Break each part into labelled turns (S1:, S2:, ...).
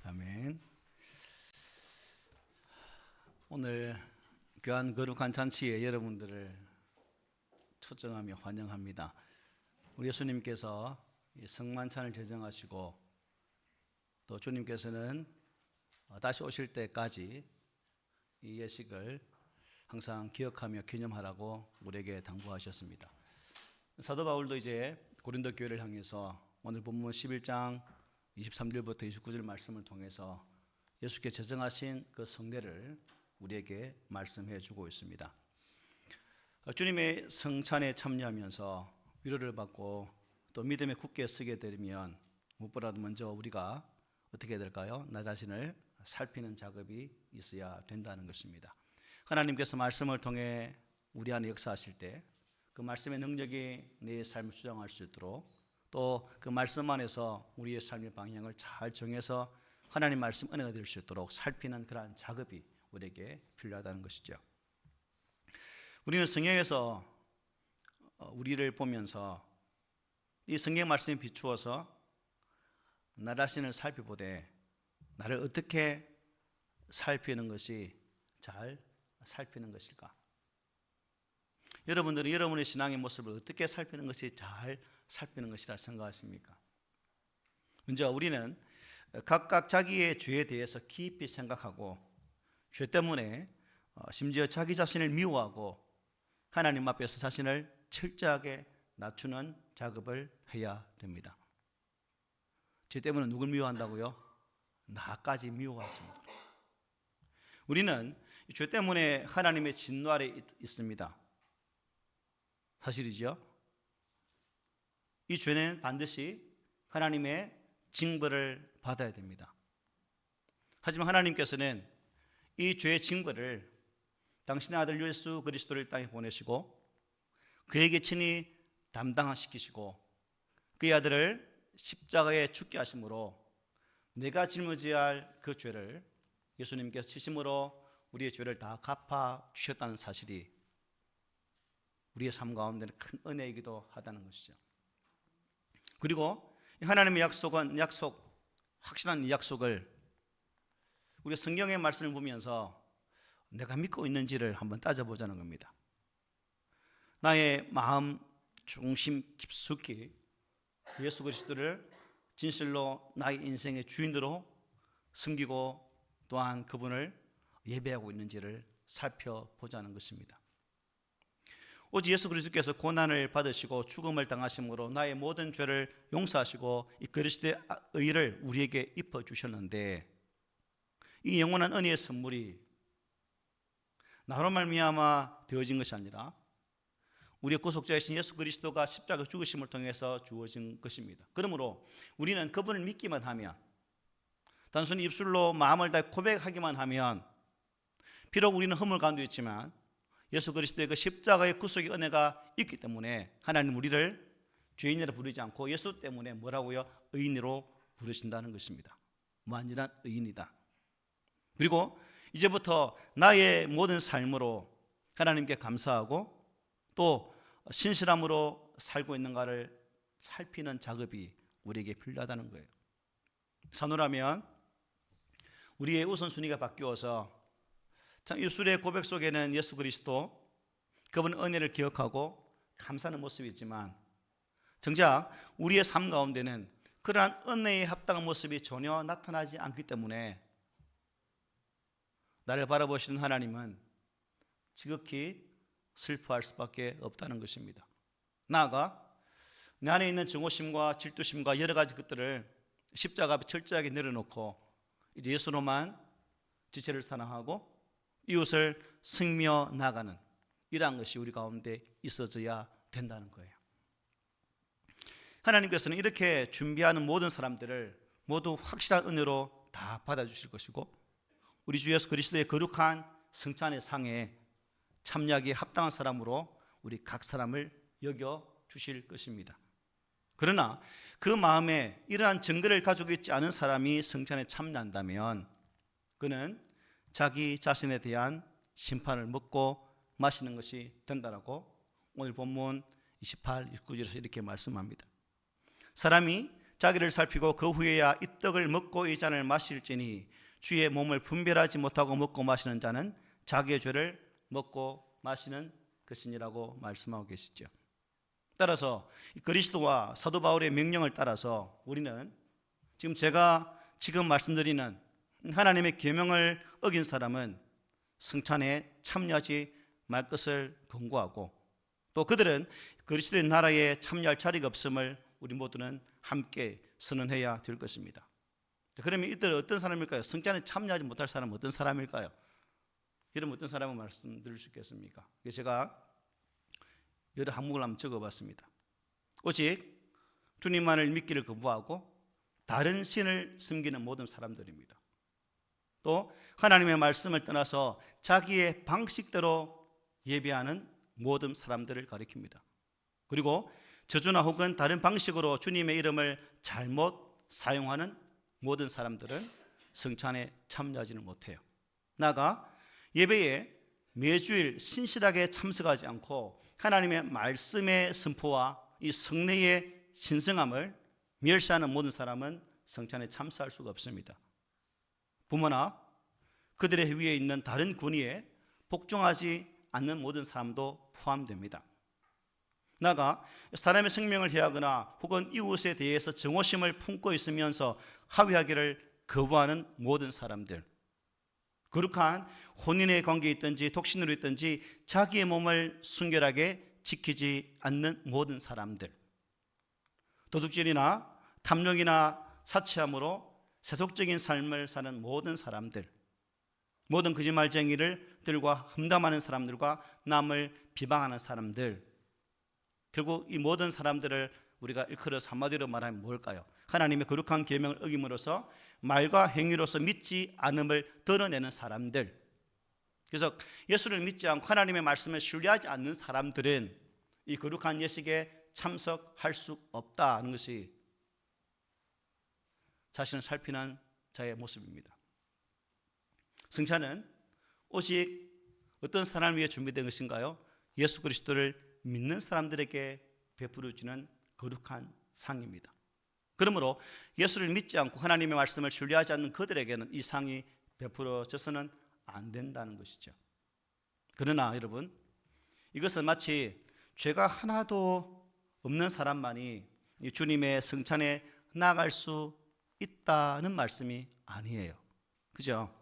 S1: 아멘. 오늘 귀한 거룩한 잔치에 여러분들을 초청하며 환영합니다. 우리 예수님께서 성만찬을 제정하시고 또 주님께서는 다시 오실 때까지 이 예식을 항상 기억하며 기념하라고 우리에게 당부하셨습니다. 사도 바울도 이제 고린도 교회를 향해서 오늘 본문 11장 23절부터 29절 말씀을 통해서 예수께 제정하신 그 성례를 우리에게 말씀해 주고 있습니다. 주님의 성찬에 참여하면서 위로를 받고 또 믿음에 굳게 서게 되면 무엇보다도 먼저 우리가 어떻게 해야 될까요? 나 자신을 살피는 작업이 있어야 된다는 것입니다. 하나님께서 말씀을 통해 우리 안에 역사하실 때 그 말씀의 능력이 내 삶을 수정할 수 있도록 또 그 말씀 안에서 우리의 삶의 방향을 잘 정해서 하나님 말씀 은혜가 될 수 있도록 살피는 그러한 작업이 우리에게 필요하다는 것이죠. 우리는 성경에서 우리를 보면서 이 성경 말씀에 비추어서 나 자신을 살펴보되 나를 어떻게 살피는 것이 잘 살피는 것일까? 여러분들은 여러분의 신앙의 모습을 어떻게 살피는 것이 잘 살피는 것이라 생각하십니까? 먼저 우리는 각각 자기의 죄에 대해서 깊이 생각하고 죄 때문에 심지어 자기 자신을 미워하고 하나님 앞에서 자신을 철저하게 낮추는 작업을 해야 됩니다. 죄 때문에 누굴 미워한다고요? 나까지 미워할 정도로. 우리는 죄 때문에 하나님의 진노 아래 있습니다. 사실이죠? 이 죄는 반드시 하나님의 징벌을 받아야 됩니다. 하지만 하나님께서는 이 죄의 징벌을 당신의 아들 예수 그리스도를 땅에 보내시고 그에게 친히 담당시키시고 그의 아들을 십자가에 죽게 하심으로 내가 짊어져야 할 그 죄를 예수님께서 지심으로 우리의 죄를 다 갚아 주셨다는 사실이 우리의 삶 가운데는 큰 은혜이기도 하다는 것이죠. 그리고 하나님의 약속은 확실한 이 약속을 우리 성경의 말씀을 보면서 내가 믿고 있는지를 한번 따져보자는 겁니다. 나의 마음 중심 깊숙이 예수 그리스도를 진실로 나의 인생의 주인으로 섬기고 또한 그분을 예배하고 있는지를 살펴보자는 것입니다. 오직 예수 그리스도께서 고난을 받으시고 죽음을 당하심으로 나의 모든 죄를 용서하시고 이 그리스도의 의를 우리에게 입혀주셨는데 이 영원한 은혜의 선물이 나로 말미암아 되어진 것이 아니라 우리의 구속자이신 예수 그리스도가 십자가 죽으심을 통해서 주어진 것입니다. 그러므로 우리는 그분을 믿기만 하면 단순히 입술로 마음을 다해 고백하기만 하면 비록 우리는 허물 가운데 있지만 예수 그리스도의 그 십자가의 구속의 은혜가 있기 때문에 하나님 우리를 죄인이라 부르지 않고 예수 때문에 뭐라고요? 의인으로 부르신다는 것입니다. 완전한 의인이다. 그리고 이제부터 나의 모든 삶으로 하나님께 감사하고 또 신실함으로 살고 있는가를 살피는 작업이 우리에게 필요하다는 거예요. 산후라면 우리의 우선순위가 바뀌어서 참 입술의 고백 속에는 예수 그리스도 그분의 은혜를 기억하고 감사하는 모습이 있지만 정작 우리의 삶 가운데는 그러한 은혜에 합당한 모습이 전혀 나타나지 않기 때문에 나를 바라보시는 하나님은 지극히 슬퍼할 수밖에 없다는 것입니다. 나아가 내 안에 있는 증오심과 질투심과 여러 가지 것들을 십자가 앞에 철저하게 내려놓고 이제 예수로만 지체를 사랑하고 이웃을 승며 나가는 이러한 것이 우리 가운데 있어져야 된다는 거예요. 하나님께서는 이렇게 준비하는 모든 사람들을 모두 확실한 은혜로 다 받아주실 것이고 우리 주 예수 그리스도의 거룩한 성찬의 상에 참여하기에 합당한 사람으로 우리 각 사람을 여겨주실 것입니다. 그러나 그 마음에 이러한 증거를 가지고 있지 않은 사람이 성찬에 참여한다면 그는 자기 자신에 대한 심판을 먹고 마시는 것이 된다라고 오늘 본문 28, 29절에서 이렇게 말씀합니다. 사람이 자기를 살피고 그 후에야 이 떡을 먹고 이 잔을 마실지니 주의 몸을 분별하지 못하고 먹고 마시는 자는 자기의 죄를 먹고 마시는 것이니라고 말씀하고 계시죠. 따라서 그리스도와 사도 바울의 명령을 따라서 우리는 제가 말씀드리는 하나님의 계명을 어긴 사람은 성찬에 참여하지 말 것을 권고하고, 또 그들은 그리스도의 나라에 참여할 자리가 없음을 우리 모두는 함께 선언해야 될 것입니다. 그러면 이들 어떤 사람일까요? 성찬에 참여하지 못할 사람은 어떤 사람일까요? 여러분 어떤 사람을 말씀드릴 수 있겠습니까? 제가 여러 항목을 한번 적어봤습니다. 오직 주님만을 믿기를 거부하고 다른 신을 섬기는 모든 사람들입니다. 또 하나님의 말씀을 떠나서 자기의 방식대로 예배하는 모든 사람들을 가리킵니다. 그리고 저주나 혹은 다른 방식으로 주님의 이름을 잘못 사용하는 모든 사람들은 성찬에 참여하지는 못해요. 나아가 예배에 매주일 신실하게 참석하지 않고 하나님의 말씀의 선포와 이 성례의 신성함을 멸시하는 모든 사람은 성찬에 참석할 수가 없습니다. 부모나 그들의 위에 있는 다른 군의에 복종하지 않는 모든 사람도 포함됩니다. 나아가 사람의 생명을 해하거나 혹은 이웃에 대해서 정오심을 품고 있으면서 하위하기를 거부하는 모든 사람들, 거룩한 혼인의 관계에 있든지 독신으로 있든지 자기의 몸을 순결하게 지키지 않는 모든 사람들, 도둑질이나 탐욕이나 사치함으로 세속적인 삶을 사는 모든 사람들, 모든 거짓말쟁이들과 험담하는 사람들과 남을 비방하는 사람들, 결국 이 모든 사람들을 우리가 일컬어서 한마디로 말하면 뭘까요? 하나님의 거룩한 계명을 어김으로써 말과 행위로서 믿지 않음을 드러내는 사람들. 그래서 예수를 믿지 않고 하나님의 말씀을 신뢰하지 않는 사람들은 이 거룩한 예식에 참석할 수 없다는 것이 자신을 살피는 자의 모습입니다. 성찬은 오직 어떤 사람을 위해 준비된 것인가요? 예수 그리스도를 믿는 사람들에게 베풀어주는 거룩한 상입니다. 그러므로 예수를 믿지 않고 하나님의 말씀을 신뢰하지 않는 그들에게는 이 상이 베풀어져서는 안 된다는 것이죠. 그러나 여러분, 이것은 마치 죄가 하나도 없는 사람만이 이 주님의 성찬에 나아갈 수 있다는 말씀이 아니에요. 그죠?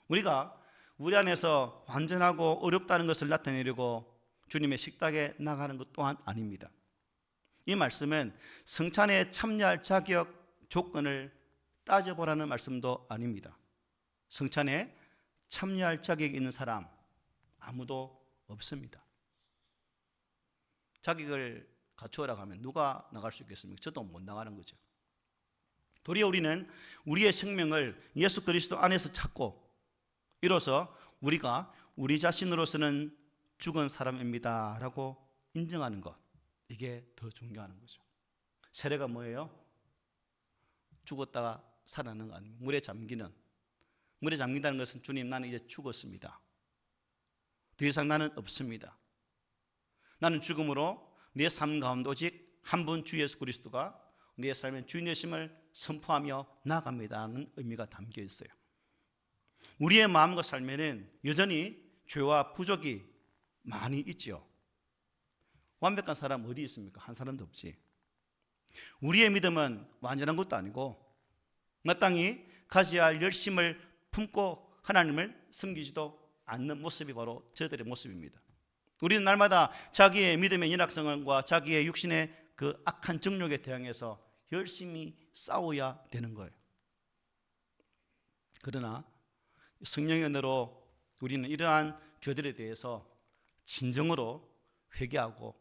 S1: 우리가 우리 안에서 완전하고 어렵다는 것을 나타내려고 주님의 식탁에 나가는 것 또한 아닙니다. 이 말씀은 성찬에 참여할 자격 조건을 따져보라는 말씀도 아닙니다. 성찬에 참여할 자격이 있는 사람 아무도 없습니다. 자격을 갖추어라 하면 누가 나갈 수 있겠습니까? 저도 못 나가는 거죠. 도리어 우리는 우리의 생명을 예수 그리스도 안에서 찾고 이로써 우리가 우리 자신으로서는 죽은 사람입니다 라고 인정하는 것, 이게 더 중요한 거죠. 세례가 뭐예요? 죽었다가 살아나는 거 아닙니까? 물에 잠긴다는 것은 주님, 나는 이제 죽었습니다. 더 이상 나는 없습니다. 나는 죽음으로 내 삶 가운데 오직 한 분 주 예수 그리스도가 내 삶의 주인 되심을 선포하며 나아갑니다는 의미가 담겨 있어요. 우리의 마음과 삶에는 여전히 죄와 부족이 많이 있지요. 완벽한 사람 어디 있습니까? 한 사람도 없지. 우리의 믿음은 완전한 것도 아니고 마땅히 가져야 할 열심을 품고 하나님을 섬기지도 않는 모습이 바로 저들의 모습입니다. 우리는 날마다 자기의 믿음의 연약성과 자기의 육신의 그 악한 정욕에 대항해서 열심히 싸워야 되는 거예요. 그러나 성령의 은혜로 우리는 이러한 죄들에 대해서 진정으로 회개하고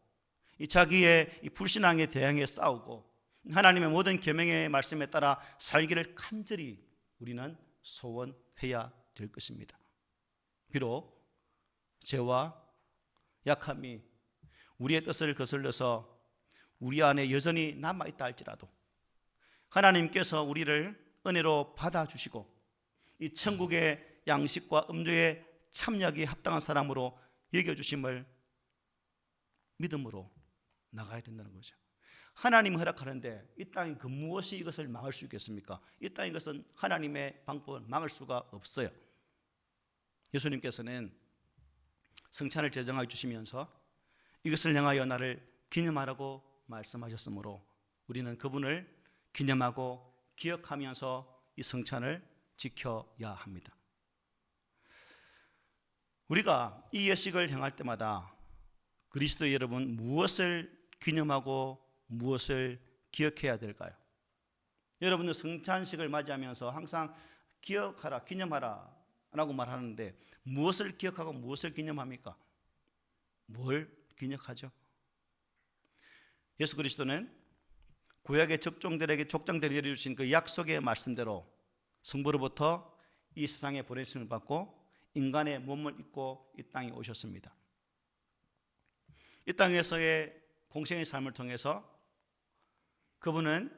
S1: 이 자기의 이 불신앙에 대항해 싸우고 하나님의 모든 계명의 말씀에 따라 살기를 간절히 우리는 소원해야 될 것입니다. 비록 죄와 약함이 우리의 뜻을 거슬러서 우리 안에 여전히 남아있다 할지라도 하나님께서 우리를 은혜로 받아주시고 이 천국의 양식과 음료에 참여하기에 합당한 사람으로 여겨주심을 믿음으로 나가야 된다는 거죠. 하나님이 허락하는데 이 땅에 그 무엇이 이것을 막을 수 있겠습니까? 이 땅에 것은 하나님의 방법을 막을 수가 없어요. 예수님께서는 성찬을 제정하여 주시면서 이것을 향하여 나를 기념하라고 말씀하셨으므로 우리는 그분을 기념하고 기억하면서 이 성찬을 지켜야 합니다. 우리가 이 예식을 행할 때마다 그리스도 여러분 무엇을 기념하고 무엇을 기억해야 될까요? 여러분들 성찬식을 맞이하면서 항상 기억하라, 기념하라 라고 말하는데 무엇을 기억하고 무엇을 기념합니까? 뭘 기억하죠? 예수 그리스도는 구약의 족장들에게 내려주신 그 약속의 말씀대로 성부로부터 이 세상에 보내심을 받고 인간의 몸을 입고 이 땅에 오셨습니다. 이 땅에서의 공생의 삶을 통해서 그분은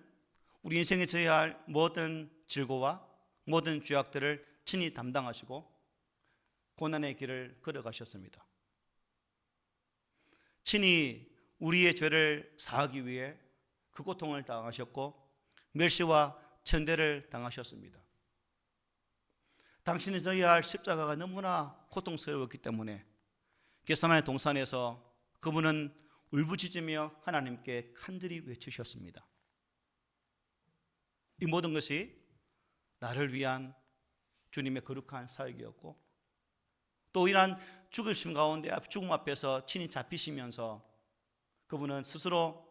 S1: 우리 인생에 져야 할 모든 질고와 모든 죄악들을 친히 담당하시고 고난의 길을 걸어가셨습니다. 친히 우리의 죄를 사하기 위해 그 고통을 당하셨고 멸시와 천대를 당하셨습니다. 당신이 져야 할 십자가가 너무나 고통스러웠기 때문에 겟세마네 동산에서 그분은 울부짖으며 하나님께 간절히 외치셨습니다. 이 모든 것이 나를 위한 주님의 거룩한 사역이었고 또 이러한 죽으심 가운데 죽음 앞에서 친히 잡히시면서 그분은 스스로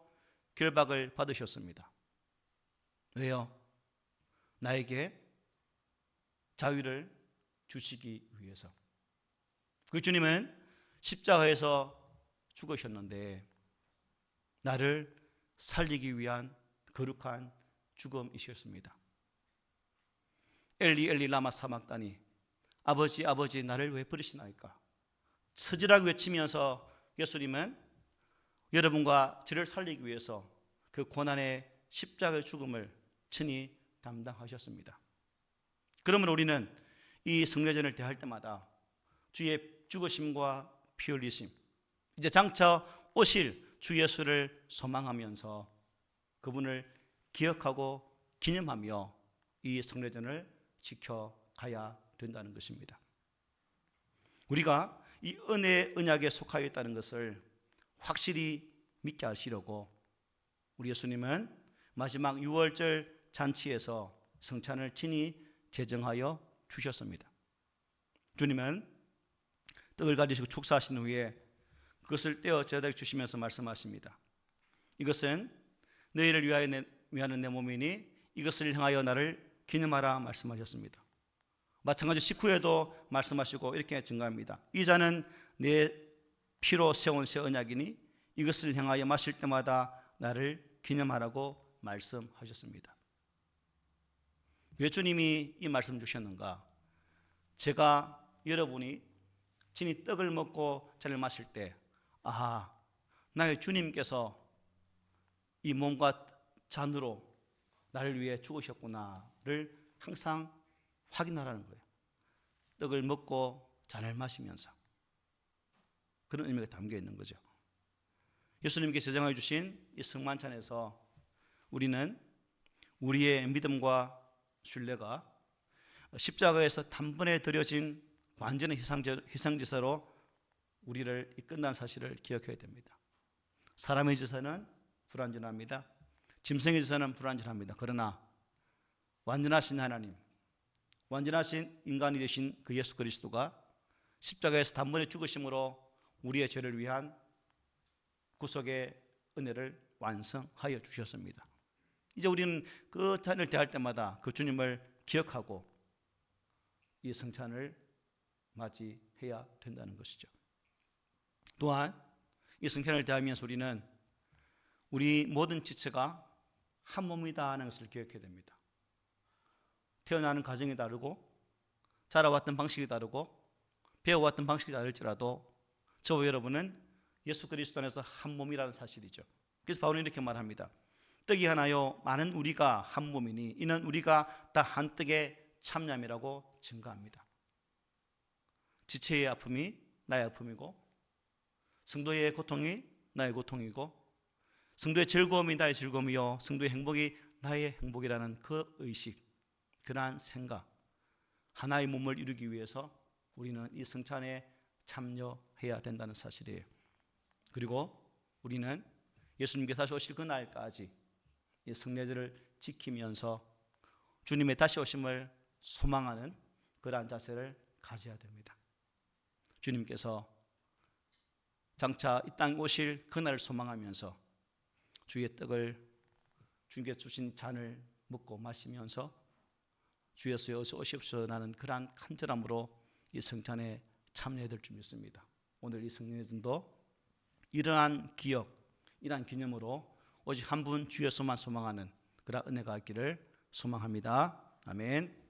S1: 결박을 받으셨습니다. 왜요? 나에게 자유를 주시기 위해서. 그 주님은 십자가에서 죽으셨는데 나를 살리기 위한 거룩한 죽음이셨습니다. 엘리 엘리 라마 사막다니, 아버지 아버지 나를 왜 버리시나이까? 처절하게 외치면서 예수님은 여러분과 저를 살리기 위해서 그 고난의 십자가의 죽음을 친히 담당하셨습니다. 그러면 우리는 이 성례전을 대할 때마다 주의 죽으심과 피 흘리심, 이제 장차 오실 주 예수를 소망하면서 그분을 기억하고 기념하며 이 성례전을 지켜가야 된다는 것입니다. 우리가 이 은혜의 언약에 속하여 있다는 것을 확실히 믿게 하시려고 우리 예수님은 마지막 유월절 잔치에서 성찬을 친히 제정하여 주셨습니다. 주님은 떡을 가지시고 축사하신 후에 그것을 떼어 제자들에게 주시면서 말씀하십니다. 이것은 너희를 위하는 내 몸이니 이것을 향하여 나를 기념하라 말씀하셨습니다. 마찬가지로 식후에도 말씀하시고 이렇게 증가합니다. 이 잔은 내 피로 세운 새 언약이니 이것을 향하여 마실 때마다 나를 기념하라고 말씀하셨습니다. 왜 주님이 이 말씀 주셨는가? 제가 여러분이 친히 떡을 먹고 잔을 마실 때 아하, 나의 주님께서 이 몸과 잔으로 나를 위해 죽으셨구나를 항상 확인하라는 거예요. 떡을 먹고 잔을 마시면서 그런 의미가 담겨 있는 거죠. 예수님께 제정하여 주신 이 성만찬에서 우리는 우리의 믿음과 신뢰가 십자가에서 단번에 드려진 완전한 희생제사로 우리를 이끈다는 사실을 기억해야 됩니다. 사람의 제사는 불완전합니다. 짐승의 제사는 불완전합니다. 그러나 완전하신 하나님, 완전하신 인간이 되신 그 예수 그리스도가 십자가에서 단번에 죽으심으로 우리의 죄를 위한 구속의 은혜를 완성하여 주셨습니다. 이제 우리는 그 잔을 대할 때마다 그 주님을 기억하고 이 성찬을 맞이해야 된다는 것이죠. 또한 이 성찬을 대하면서 우리는 우리 모든 지체가 한 몸이다 하는 것을 기억해야 됩니다. 태어나는 과정이 다르고 자라왔던 방식이 다르고 배워왔던 방식이 다를지라도 저와 여러분은 예수 그리스도 안에서 한 몸이라는 사실이죠. 그래서 바울은 이렇게 말합니다. 떡이 하나요 많은 우리가 한 몸이니 이는 우리가 다 한 떡의 참념이라고 증거합니다. 지체의 아픔이 나의 아픔이고 성도의 고통이 나의 고통이고 성도의 즐거움이 나의 즐거움이요 성도의 행복이 나의 행복이라는 그 의식, 그러한 생각, 하나의 몸을 이루기 위해서 우리는 이 성찬에 참여해야 된다는 사실이에요. 그리고 우리는 예수님께서 다시 오실 그날까지 이 성례절을 지키면서 주님의 다시 오심을 소망하는 그러한 자세를 가져야 됩니다. 주님께서 장차 이 땅에 오실 그날을 소망하면서 주의 떡을 주님께서 주신 잔을 먹고 마시면서 주 예수여 어서 오십시오 라는 그러한 간절함으로 이 성찬에 참여해야 될 줄 믿습니다. 오늘 이 성례전도 이러한 기억, 이러한 기념으로 오직 한 분 주 예수만 소망하는 그런 은혜가 있기를 소망합니다. 아멘.